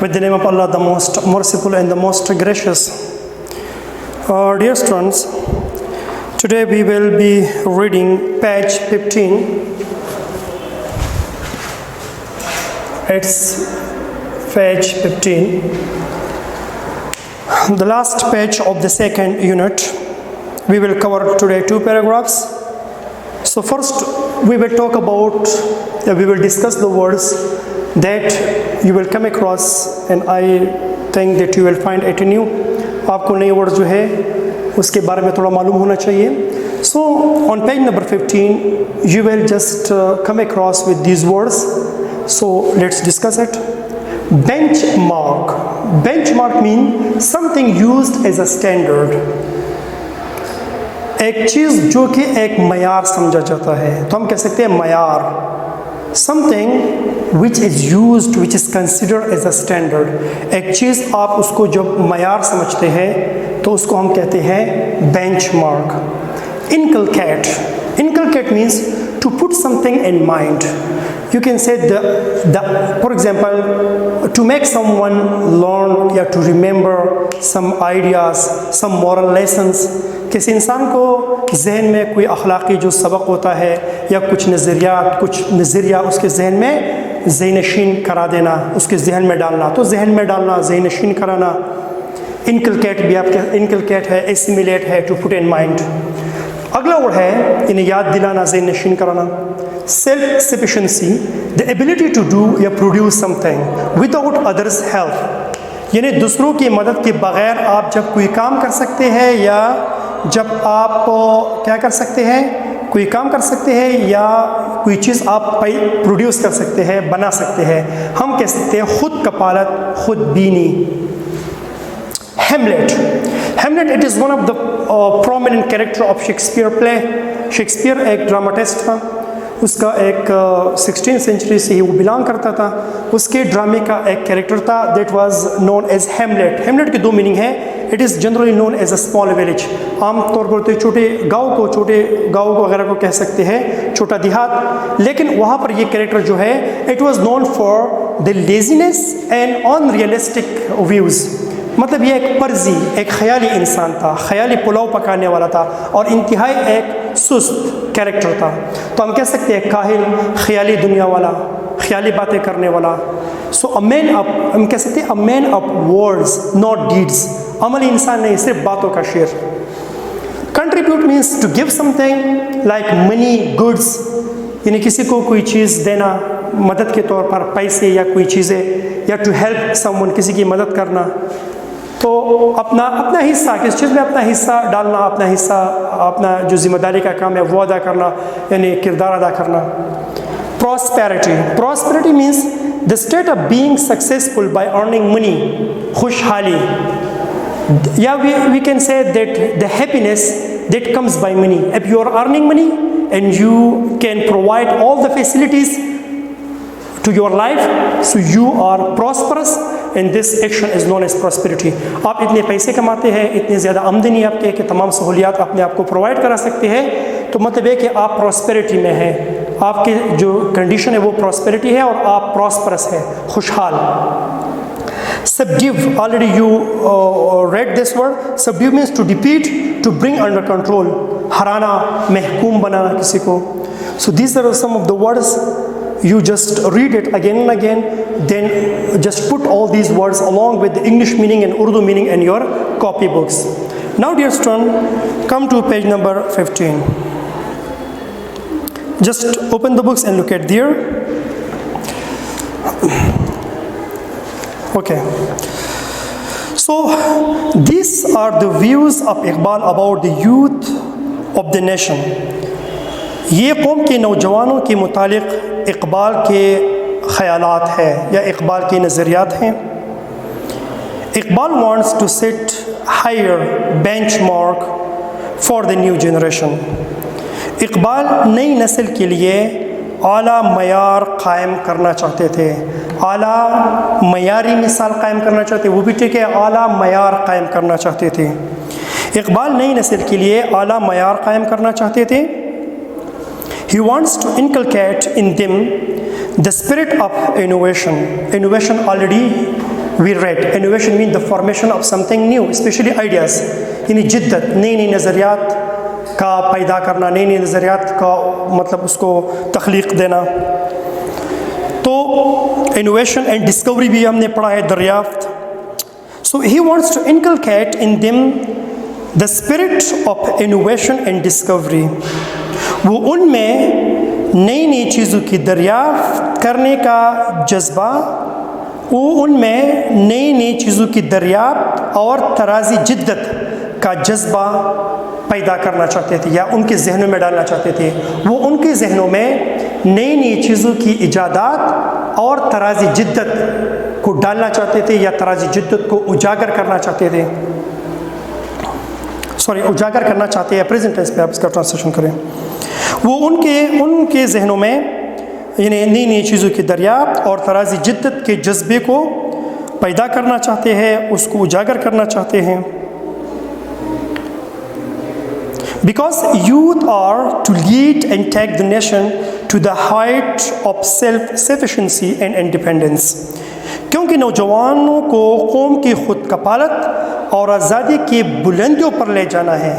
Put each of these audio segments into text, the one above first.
With the name of Allah, the most merciful and the most gracious. Dear students, today we will be reading page 15. It's page 15. The last page of the second unit. We will cover today 2 paragraphs. So first we will talk about, we will discuss the words that you will come across, and I think that you will find it new. आपको नए word जो है उसके बारे में थोड़ा मालूम होना चाहिए. So on page number 15 you will just come across with these words. So let's discuss it. Benchmark. Benchmark means something used as a standard. एक चीज़ जो कि एक मयार समझा जाता है, तो हम कह सकते हैं मयार. Something which is used, which is considered as a standard. एक चीज़ आप उसको जब मयार समझते हैं तो उसको हम कहते हैं benchmark. Inculcate. Inculcate means to put something in mind. You can say for example, to make someone learn या to remember some ideas, some moral lessons. किसी इंसान को जहन में कोई अखलाक़ी जो सबक होता है या कुछ नज़रिया उसके जहन में ज़हनशीन करा देना, उसके जहन में डालना, तो जहन में डालना, ज़हनशीन कराना. इनकलकेट भी आपके इनकलकेट है, एसिमिलेट है, टू पुट इन माइंड. अगला वर्ड है इन्हें याद दिलाना, ज़हनशीन कराना. Self sufficiency, the ability to do या produce something without others help, यानी दूसरों की मदद के बगैर आप जब कोई काम कर सकते हैं या जब आप क्या कर सकते हैं, कोई काम कर सकते हैं या कोई चीज़ आप प्रोड्यूस कर सकते हैं, बना सकते हैं. हम कह सकते हैं खुद कपालत, खुद बीनी. Hamlet. Hamlet, it is one of the prominent character of Shakespeare play. Shakespeare एक ड्रामाटिस्ट था, उसका एक 16th सेंचुरी से ही वो बिलोंग करता था. उसके ड्रामे का एक कैरेक्टर था that was known as Hamlet. Hamlet के 2 मीनिंग है. It is generally known as a small village. आम तौर पर तो छोटे गाँव को वगैरह को कह सकते हैं, छोटा देहात. लेकिन वहाँ पर ये कैरेक्टर जो है it was known for the laziness and unrealistic views. मतलब ये एक पर्जी, एक ख्याली इंसान था, ख्याली पुलाव पकाने वाला था और इंतहाई एक सुस्त कैरेक्टर था. तो हम कह सकते हैं काहिल, ख्याली दुनिया वाला, ख्याली बातें करने वाला. सो हम कह सकते हैं a man of words not deeds. अमली इंसान नहीं, सिर्फ बातों का शेर. Contribute means to give something like money, goods, यानी किसी को कोई चीज़ देना मदद के तौर पर, पैसे या कोई चीज़ें, या टू हेल्प समवन, किसी की मदद करना. तो अपना हिस्सा, किस चीज़ में अपना हिस्सा डालना, अपना हिस्सा, अपना जो जिम्मेदारी का काम है वो अदा करना, यानी किरदार अदा करना. Prosperity. Prosperity means the state of being successful by earning money. खुशहाली, या we can say that the happiness that comes by money. If you are earning money and you can provide all the facilities to your life, so you are prosperous, and this action is known as prosperity. आप इतने पैसे कमाते हैं, इतनी ज़्यादा आमदनी आपके कि तमाम सहूलियात अपने आप को प्रोवाइड करा सकते हैं, तो मतलब है कि आप प्रॉस्पेरिटी में हैं, आपकी जो कंडीशन है वो प्रॉस्पेरिटी है और आप प्रॉस्परस है, खुशहाल. Subdue, already you read this word. Subdue means to defeat, to bring under control. हराना, महकूम बनाना किसी को. So these are some of the words. You just read it again and again, then just put all these words along with the English meaning and Urdu meaning in your copy books. Now dear student, come to page number 15. Just open the books and look at there. Okay. So these are the views of Iqbal about the youth of the nation. ये कौम के नौजवानों के मुतालिक इक़बाल के ख़यालात है या इक़बाल के नज़रियात हैं. Iqbal wants to set higher benchmark for the new generation. Iqbal नई नस्ल के लिए आला मयार कायम करना चाहते थे. आला मयारी मिसाल कायम करना चाहते, वो भी ठीक है, आला मयार कायम करना चाहते थे. इक़बाल नई नस्ल के लिए आला मयार कायम करना चाहते थे. He wants to inculcate in them the spirit of innovation. Innovation already we read. Innovation means the formation of something new, especially ideas. यानी जिद्दत, नई नई नज़रियात का पैदा करना, नई नई नज़रियात का मतलब उसको तख्लीक देना. तो innovation and discovery भी हमने पढ़ा है, दरियाफ्त. So he wants to inculcate in them the spirit of innovation and discovery. वो उनमें नई नई चीज़ों की दरियाफ्त करने का जज्बा, वो उनमें नई नई चीज़ों की दरियाफ्त और तराज़ी जिद्दत का जज्बा पैदा करना चाहते थे या उनके जहनों में डालना चाहते थे. वो उनके जहनों में नई नई चीज़ों की इजादात और तराज़ी जिद्दत को डालना चाहते थे या तराज़ी जिद्दत को उजागर करना चाहते थे. उजागर करना चाहते हैं, प्रेजेंट टेंस पे आप इसका ट्रांसलेशन करें. वो उनके जहनों में यानी नई नई चीज़ों की दरियाफ्त और तराज़ी जिद्दत के जज्बे को पैदा करना चाहते हैं, उसको उजागर करना चाहते हैं. Because youth are to lead and take the nation to the height of self-sufficiency and independence. क्योंकि नौजवानों को कौम की खुद कफालत और आज़ादी की बुलंदियों पर ले जाना है.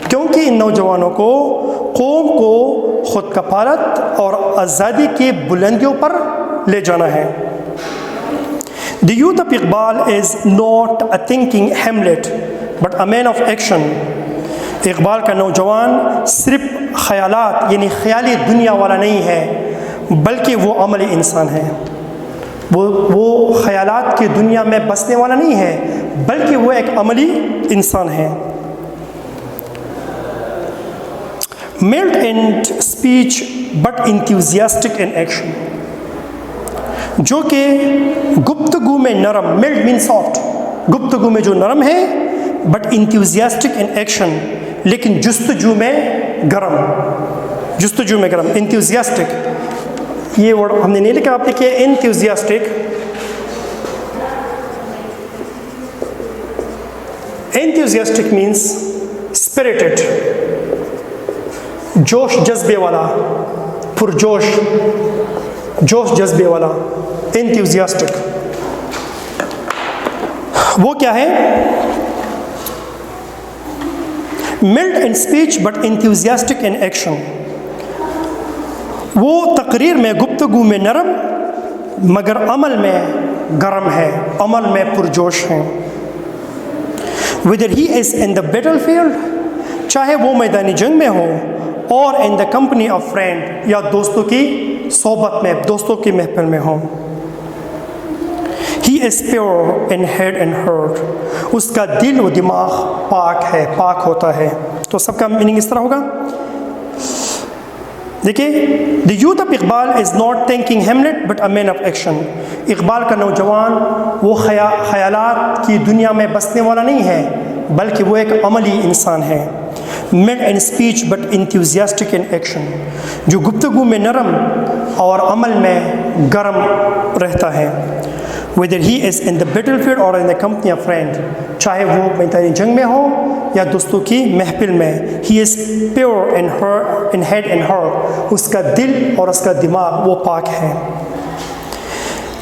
क्योंकि इन नौजवानों को कौम को खुद कफालत और आज़ादी की बुलंदियों पर ले जाना है. The youth of Iqbal is not a thinking Hamlet but a man of action. Iqbal का नौजवान सिर्फ ख़यालात यानी ख़याली दुनिया वाला नहीं है, बल्कि वो अमली इंसान है. वो ख़यालात की दुनिया में बसने वाला नहीं है, बल्कि वो एक अमली इंसान है. Mild in speech but enthusiastic in action. जो कि गुफ्तगू में नरम, मिल्ड मीन सॉफ्ट, गुफ्तगू में जो नरम है, बट enthusiastic in action, लेकिन जुस्तजू में गरम, जुस्तजू में गरम. enthusiastic ये वर्ड हमने नहीं लिखा, आप लिखिए enthusiastic. enthusiastic means spirited, जोश जज्बे वाला, पुरजोश, जोश जज्बे वाला. enthusiastic वो क्या है? mild in speech but enthusiastic in action. वो तकरीर में गुफ्तगू में नरम मगर अमल में गरम है, अमल में पुरजोश है. Whether he is in the battlefield, चाहे वो मैदानी जंग में हो, और in the company of friend, या दोस्तों की सोबत में, दोस्तों की महफिल में हो. He is pure in head and heart. उसका दिल व दिमाग पाक है, पाक होता है. तो सबका मीनिंग इस तरह होगा. देखिए, the youth of Iqbal is not thinking Hamlet but a man of action. Iqbal का नौजवान वो ख़यालात की दुनिया में बसने वाला नहीं है, बल्कि वो एक अमली इंसान है. Mild in speech but enthusiastic in action. जो गुफ्तगू में नरम और अमल में गरम रहता है. Whether he is in the battlefield or in the company of friend, चाहे वो मैदानी जंग में हो या दोस्तों की महफिल में. He is pure in head and heart. उसका दिल और उसका दिमाग वो पाक है.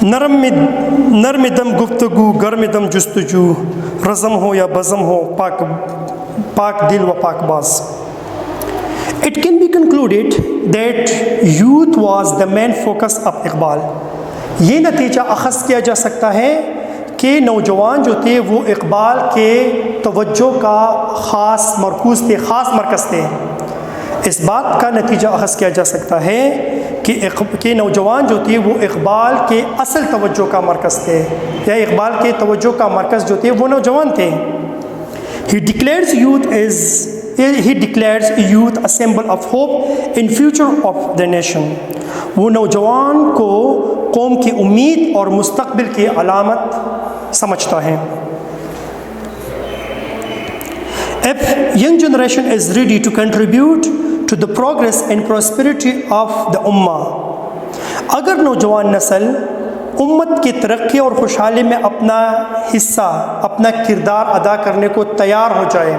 नरम दम गुफ्तगू, गर्म दम जुस्तजू, रज़म हो या बज़म हो, पाक दिल व पाकबाज. It can be concluded that youth was the main focus of Iqbal. ये नतीजा अख़ज़ किया जा सकता है कि नौजवान जो थे वो इकबाल के तवज्जो का ख़ास मरकूज़ थे, ख़ास मरकज़ थे. इस बात का नतीजा अख़ज़ किया जा सकता है कि नौजवान जो थे वो इकबाल के असल तवज्जो का मरकज़ थे, या इकबाल के तवज्जो का मरकज़ जो थे वो नौजवान थे. He declares youth a symbol of hope in future of the nation. वो नौजवान को कौम की उम्मीद और मुस्तक़बिल की अलामत समझता है. If young generation is ready to contribute to the progress and prosperity of the ummah, अगर नौजवान नस्ल उम्मत की तरक्की और खुशहाली में अपना हिस्सा, अपना किरदार अदा करने को तैयार हो जाए,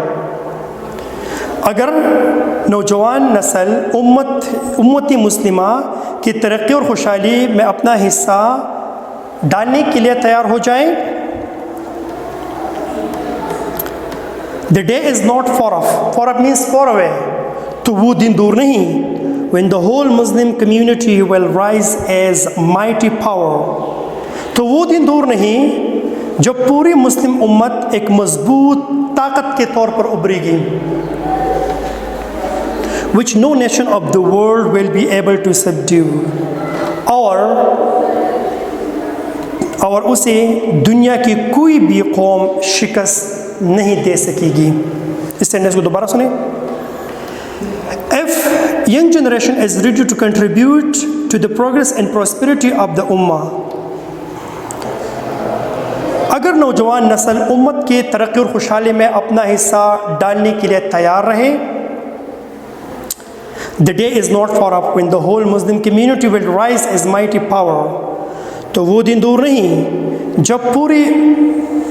अगर नौजवान नस्ल उम्मती मुस्लिमा की तरक्की और खुशहाली में अपना हिस्सा डालने के लिए तैयार हो जाए, The day is not far off. Far off means far away. तो वो दिन दूर नहीं. When the whole Muslim community will rise as mighty power. तो वो दिन दूर नहीं जब पूरी मुस्लिम उम्मत एक मजबूत ताकत के तौर पर उभरेगी. Which no nation of the world will be able to subdue. और उसे दुनिया की कोई भी कौम शिकस्त नहीं दे सकेगी. इस सेंटेंस को दोबारा सुने. If young generation is ready to contribute to the progress and prosperity of the ummah, अगर नौजवान नस्ल उम्मत के तरक्की और खुशहाली में अपना हिस्सा डालने के लिए तैयार रहे, the day is not far off when the whole Muslim community will rise as mighty power. तो वो दिन दूर नहीं जब पूरी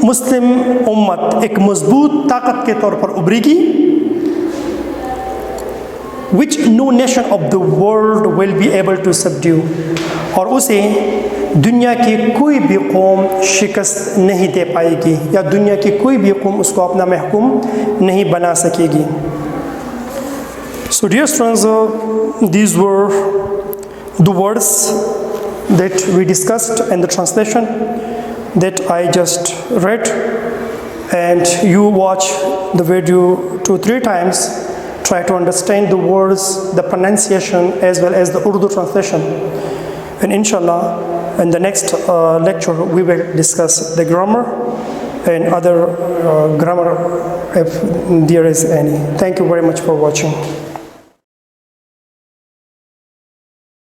मुस्लिम उम्मत एक मजबूत ताकत के तौर पर उभरेगी. Which no nation of the world will be able to subdue. और उसे दुनिया की कोई भी कौम शिकस्त नहीं दे पाएगी या दुनिया की कोई भी कौम उसको अपना महकूम नहीं बना सकेगी. So dear friends, these were the words that we discussed and the translation that I just read, and you watch the video 2-3 times, try to understand the words, the pronunciation as well as the Urdu translation, and inshallah in the next lecture we will discuss the grammar and other grammar if there is any. Thank you very much for watching.